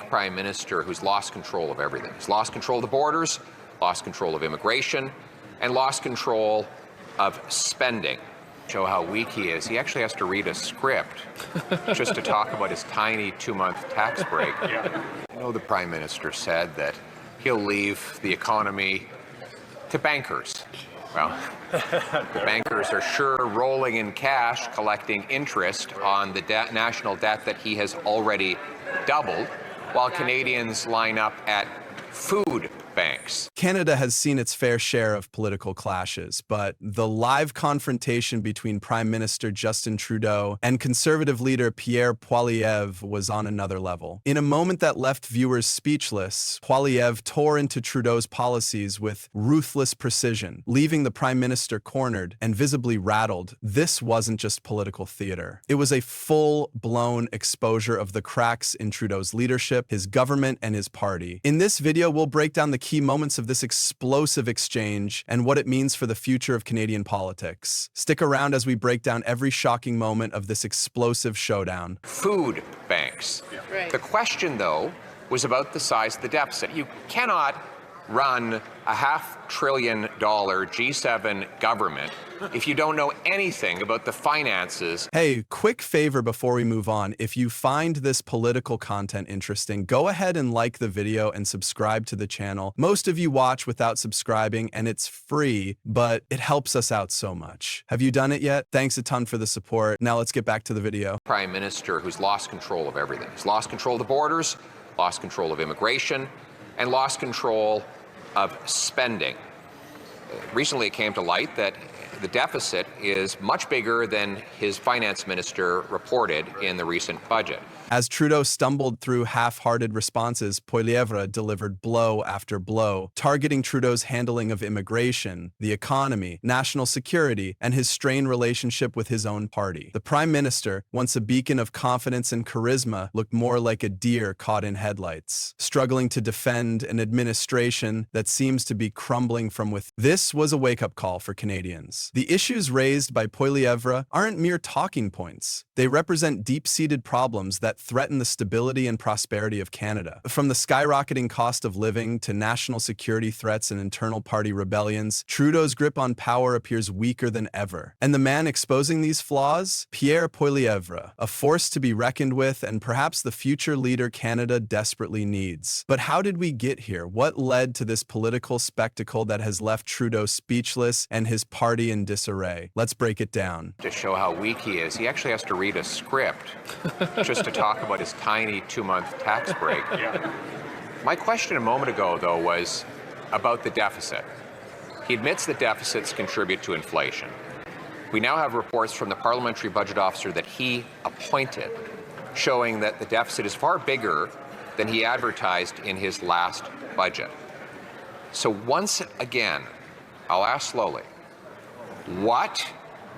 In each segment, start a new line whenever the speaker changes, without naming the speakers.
Prime Minister who's lost control of everything. He's lost control of the borders, lost control of immigration, and lost control of spending. Show how weak he is. He actually has to read a script just to talk about his tiny 2-month tax break. I know the Prime Minister said that he'll leave the economy to bankers. Well, the bankers are sure rolling in cash, collecting interest on the national debt that he has already doubled, while Canadians line up at food banks.
Canada has seen its fair share of political clashes, but the live confrontation between Prime Minister Justin Trudeau and Conservative leader Pierre Poilievre was on another level. In a moment that left viewers speechless, Poilievre tore into Trudeau's policies with ruthless precision, leaving the Prime Minister cornered and visibly rattled. This wasn't just political theater. It was a full-blown exposure of the cracks in Trudeau's leadership, his government, and his party. In this video, we'll break down the key moments of this explosive exchange and what it means for the future of Canadian politics. Stick around as we break down every shocking moment of this explosive showdown.
Food banks. Right. The question, though, was about the size of the deficit. You cannot run a $500 billion G7 government if you don't know anything about the finances.
Hey, quick favor before we move on. If you find this political content interesting, go ahead and like the video and subscribe to the channel. Most of you watch without subscribing, and it's free, but it helps us out so much. Have you done it yet? Thanks a ton for the support. Now let's get back to the video.
Prime Minister who's lost control of everything. He's lost control of the borders, lost control of immigration, and lost control of spending. Recently it came to light that the deficit is much bigger than his finance minister reported in the recent budget.
As Trudeau stumbled through half-hearted responses, Poilievre delivered blow after blow, targeting Trudeau's handling of immigration, the economy, national security, and his strained relationship with his own party. The Prime Minister, once a beacon of confidence and charisma, looked more like a deer caught in headlights, struggling to defend an administration that seems to be crumbling from within. This was a wake-up call for Canadians. The issues raised by Poilievre aren't mere talking points. They represent deep-seated problems that threaten the stability and prosperity of Canada. From the skyrocketing cost of living to national security threats and internal party rebellions, Trudeau's grip on power appears weaker than ever. And the man exposing these flaws? Pierre Poilievre, a force to be reckoned with and perhaps the future leader Canada desperately needs. But how did we get here? What led to this political spectacle that has left Trudeau speechless and his party in disarray? Let's break it down.
To show how weak he is, he actually has to read a script just to talk about his tiny 2-month tax break. My question a moment ago, though, was about the deficit. He admits that deficits contribute to inflation. We now have reports from the parliamentary budget officer that he appointed showing that the deficit is far bigger than he advertised in his last budget. So once again, I'll ask slowly, what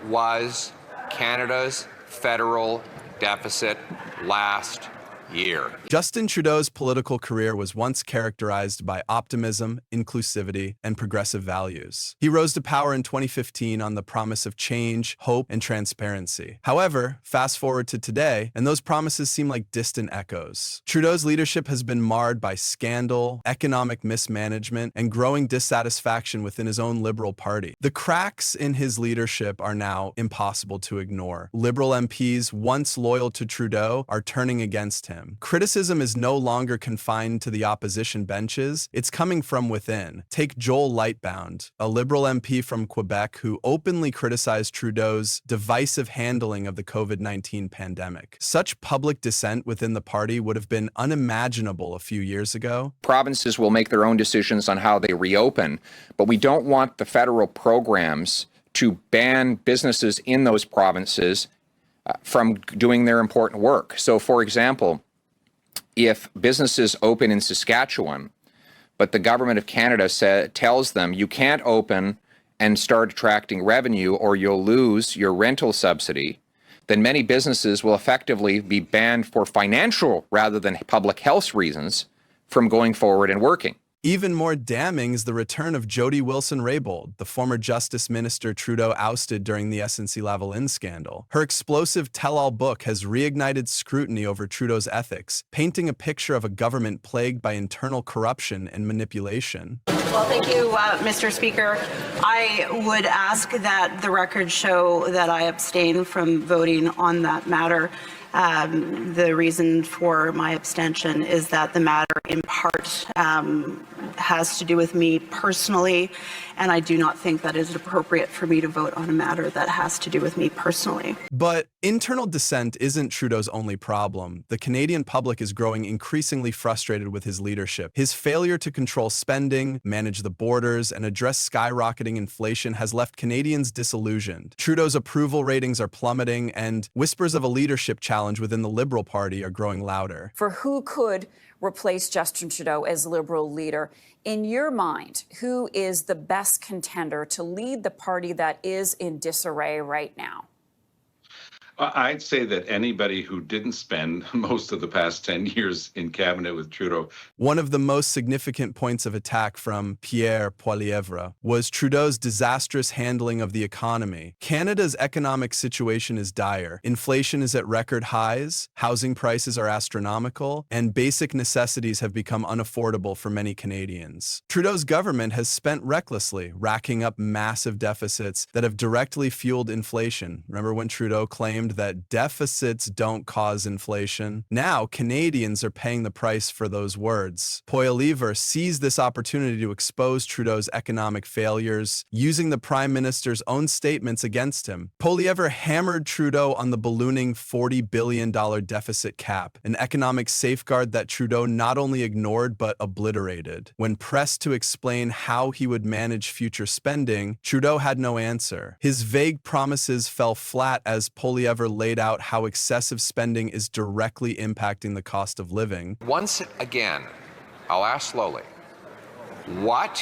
was Canada's federal deficit last year?
Justin Trudeau's political career was once characterized by optimism, inclusivity, and progressive values. He rose to power in 2015 on the promise of change, hope, and transparency. However, fast forward to today, and those promises seem like distant echoes. Trudeau's leadership has been marred by scandal, economic mismanagement, and growing dissatisfaction within his own Liberal Party. The cracks in his leadership are now impossible to ignore. Liberal MPs, once loyal to Trudeau, are turning against him. Criticism is no longer confined to the opposition benches, it's coming from within. Take Joel Lightbound, a Liberal MP from Quebec who openly criticized Trudeau's divisive handling of the COVID-19 pandemic. Such public dissent within the party would have been unimaginable a few years ago.
Provinces will make their own decisions on how they reopen, but we don't want the federal programs to ban businesses in those provinces from doing their important work. So, for example, if businesses open in Saskatchewan, but the government of Canada tells them you can't open and start attracting revenue or you'll lose your rental subsidy, then many businesses will effectively be banned for financial rather than public health reasons from going forward and working.
Even more damning is the return of Jody Wilson-Raybould, the former Justice Minister Trudeau ousted during the SNC-Lavalin scandal. Her explosive tell-all book has reignited scrutiny over Trudeau's ethics, painting a picture of a government plagued by internal corruption and manipulation.
Well, thank you, Mr. Speaker. I would ask that the record show that I abstain from voting on that matter. The reason for my abstention is that the matter in part has to do with me personally, and I do not think that it is appropriate for me to vote on a matter that has to do with me personally.
But internal dissent isn't Trudeau's only problem. The Canadian public is growing increasingly frustrated with his leadership. His failure to control spending, manage the borders, and address skyrocketing inflation has left Canadians disillusioned. Trudeau's approval ratings are plummeting, and whispers of a leadership challenge within the Liberal Party are growing louder.
For who could replace Justin Trudeau as Liberal leader, in your mind, who is the best contender to lead the party that is in disarray right now?
I'd say that anybody who didn't spend most of the past 10 years in cabinet with Trudeau.
One of the most significant points of attack from Pierre Poilievre was Trudeau's disastrous handling of the economy. Canada's economic situation is dire. Inflation is at record highs, housing prices are astronomical, and basic necessities have become unaffordable for many Canadians. Trudeau's government has spent recklessly, racking up massive deficits that have directly fueled inflation. Remember when Trudeau claimed that deficits don't cause inflation? Now, Canadians are paying the price for those words. Poilievre seized this opportunity to expose Trudeau's economic failures, using the Prime Minister's own statements against him. Poilievre hammered Trudeau on the ballooning $40 billion deficit cap, an economic safeguard that Trudeau not only ignored but obliterated. When pressed to explain how he would manage future spending, Trudeau had no answer. His vague promises fell flat as Poilievre laid out how excessive spending is directly impacting the cost of living.
Once again, I'll ask slowly, what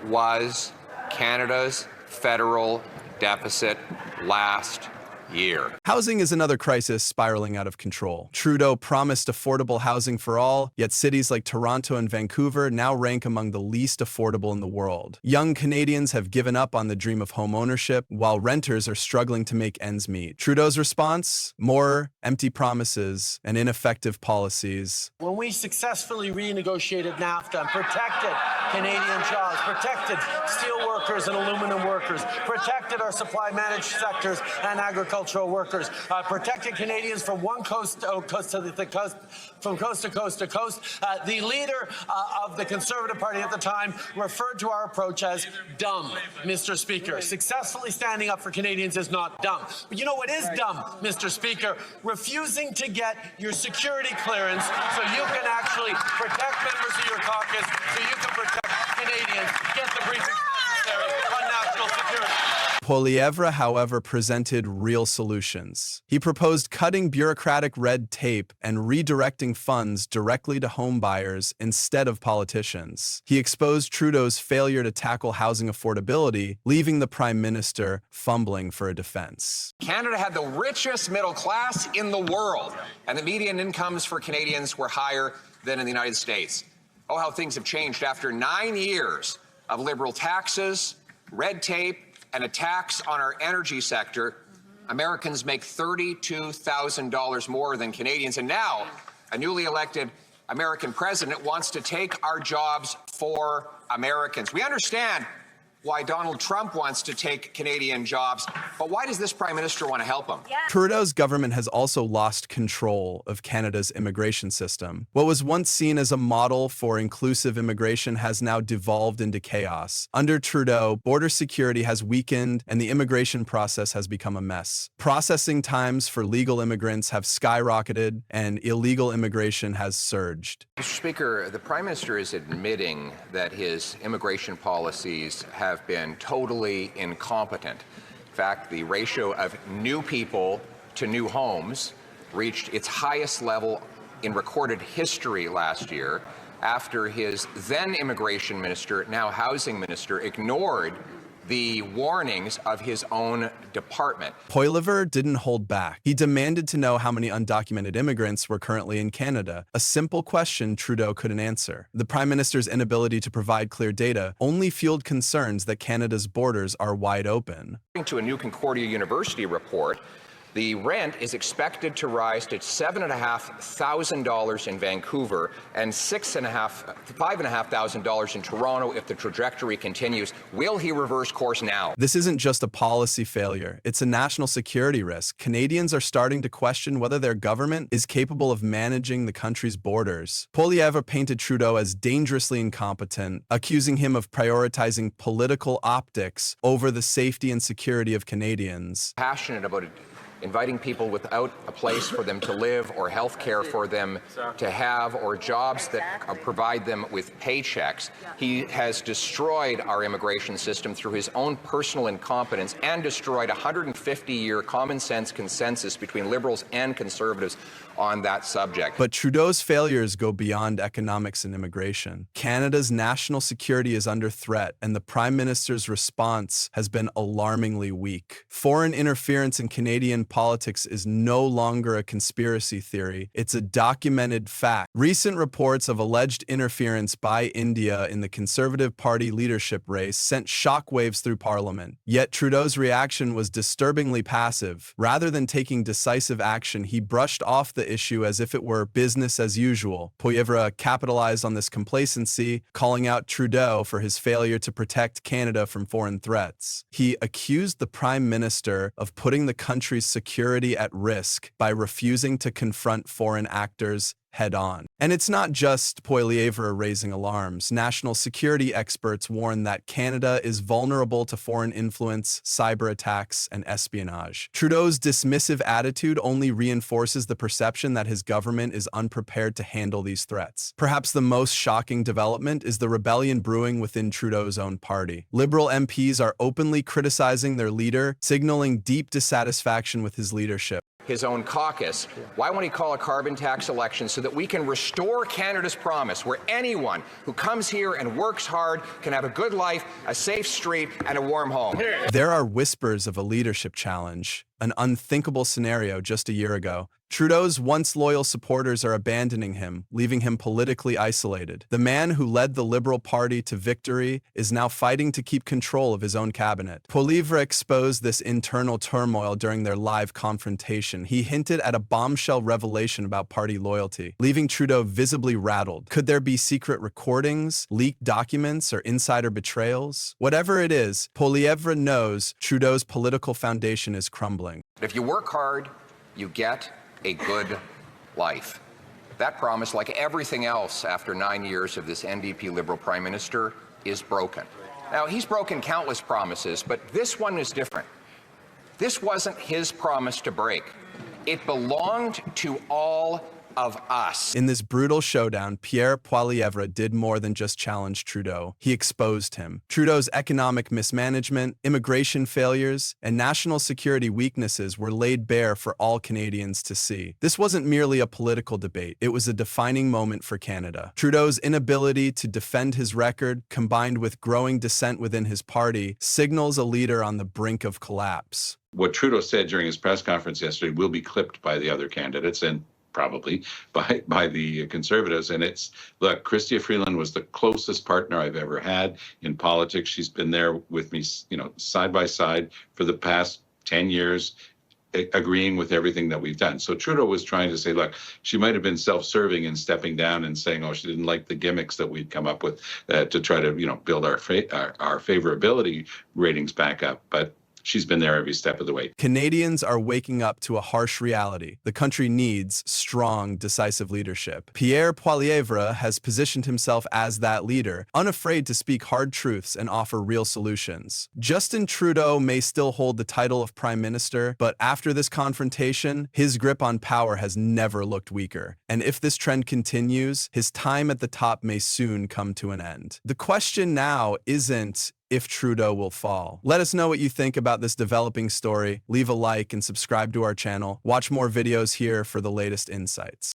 was Canada's federal deficit last year?
Housing is another crisis spiraling out of control. Trudeau promised affordable housing for all, yet cities like Toronto and Vancouver now rank among the least affordable in the world. Young Canadians have given up on the dream of home ownership, while renters are struggling to make ends meet. Trudeau's response? More empty promises and ineffective policies.
When we successfully renegotiated NAFTA and protected Canadian jobs, protected steel workers and aluminum workers, protected our supply managed sectors and agricultural workers, protecting Canadians from one coast to coast to the coast, from coast to coast to coast. The leader of the Conservative Party at the time referred to our approach as dumb, Mr. Speaker. Successfully standing up for Canadians is not dumb. But you know what is dumb, Mr. Speaker? Refusing to get your security clearance so you can actually protect members of your caucus, so you can protect Canadians, get the briefings necessary on national security.
Poilievre, however, presented real solutions. He proposed cutting bureaucratic red tape and redirecting funds directly to home buyers instead of politicians. He exposed Trudeau's failure to tackle housing affordability, leaving the Prime Minister fumbling for a defense.
Canada had the richest middle class in the world, and the median incomes for Canadians were higher than in the United States. Oh, how things have changed after 9 years of Liberal taxes, red tape, and a tax on our energy sector. Americans make $32,000 more than Canadians, and now a newly elected American president wants to take our jobs for Americans. We understand why Donald Trump wants to take Canadian jobs, but why does this Prime Minister want to help him?
Trudeau's government has also lost control of Canada's immigration system. What was once seen as a model for inclusive immigration has now devolved into chaos. Under Trudeau, border security has weakened and the immigration process has become a mess. Processing times for legal immigrants have skyrocketed and illegal immigration has surged.
Mr. Speaker, the Prime Minister is admitting that his immigration policies have been totally incompetent. In fact, the ratio of new people to new homes reached its highest level in recorded history last year after his then immigration minister, now housing minister, ignored the warnings of his own department.
Poilievre didn't hold back. He demanded to know how many undocumented immigrants were currently in Canada, a simple question Trudeau couldn't answer. The Prime Minister's inability to provide clear data only fueled concerns that Canada's borders are wide open.
According to a new Concordia University report, the rent is expected to rise to $7,500 in Vancouver and $5,500 in Toronto if the trajectory continues. Will he reverse course now?
This isn't just a policy failure. It's a national security risk. Canadians are starting to question whether their government is capable of managing the country's borders. Poilievre painted Trudeau as dangerously incompetent, accusing him of prioritizing political optics over the safety and security of Canadians.
Passionate about it. Inviting people without a place for them to live or health care for them to have or jobs that provide them with paychecks. He has destroyed our immigration system through his own personal incompetence and destroyed a 150-year common sense consensus between Liberals and Conservatives on that subject.
But Trudeau's failures go beyond economics and immigration. Canada's national security is under threat, and the Prime Minister's response has been alarmingly weak. Foreign interference in Canadian politics is no longer a conspiracy theory. It's a documented fact. Recent reports of alleged interference by India in the Conservative Party leadership race sent shockwaves through Parliament. Yet Trudeau's reaction was disturbingly passive. Rather than taking decisive action, he brushed off the issue as if it were business as usual. Poilievre capitalized on this complacency, calling out Trudeau for his failure to protect Canada from foreign threats. He accused the Prime Minister of putting the country's security at risk by refusing to confront foreign actors head-on. And it's not just Poilievre raising alarms. National security experts warn that Canada is vulnerable to foreign influence, cyber attacks, and espionage. Trudeau's dismissive attitude only reinforces the perception that his government is unprepared to handle these threats. Perhaps the most shocking development is the rebellion brewing within Trudeau's own party. Liberal MPs are openly criticizing their leader, signaling deep dissatisfaction with his leadership.
His own caucus. Why won't he call a carbon tax election so that we can restore Canada's promise, where anyone who comes here and works hard can have a good life, a safe street, and a warm home?
There are whispers of a leadership challenge, an unthinkable scenario just a year ago. Trudeau's once loyal supporters are abandoning him, leaving him politically isolated. The man who led the Liberal Party to victory is now fighting to keep control of his own cabinet. Poilievre exposed this internal turmoil during their live confrontation. He hinted at a bombshell revelation about party loyalty, leaving Trudeau visibly rattled. Could there be secret recordings, leaked documents, or insider betrayals? Whatever it is, Poilievre knows Trudeau's political foundation is crumbling.
If you work hard, you get a good life. That promise, like everything else after 9 years of this NDP Liberal Prime Minister, is broken. Now, he's broken countless promises, but this one is different. This wasn't his promise to break. It belonged to all of us.
In this brutal showdown, Pierre Poilievre did more than just challenge Trudeau. He exposed him. Trudeau's economic mismanagement, immigration failures, and national security weaknesses were laid bare for all Canadians to see. This wasn't merely a political debate. It was a defining moment for Canada. Trudeau's inability to defend his record, combined with growing dissent within his party, signals a leader on the brink of collapse.
What Trudeau said during his press conference yesterday will be clipped by the other candidates and probably by the Conservatives. And it's, look, Chrystia Freeland was the closest partner I've ever had in politics. She's been there with me, side by side for the past 10 years, agreeing with everything that we've done. So Trudeau was trying to say, look, she might have been self-serving and stepping down and saying, oh, she didn't like the gimmicks that we'd come up with to try to, build our favorability ratings back up. But she's been there every step of the way.
Canadians are waking up to a harsh reality. The country needs strong, decisive leadership. Pierre Poilievre has positioned himself as that leader, unafraid to speak hard truths and offer real solutions. Justin Trudeau may still hold the title of Prime Minister, but after this confrontation, his grip on power has never looked weaker. And if this trend continues, his time at the top may soon come to an end. The question now isn't if Trudeau will fall. Let us know what you think about this developing story. Leave a like and subscribe to our channel. Watch more videos here for the latest insights.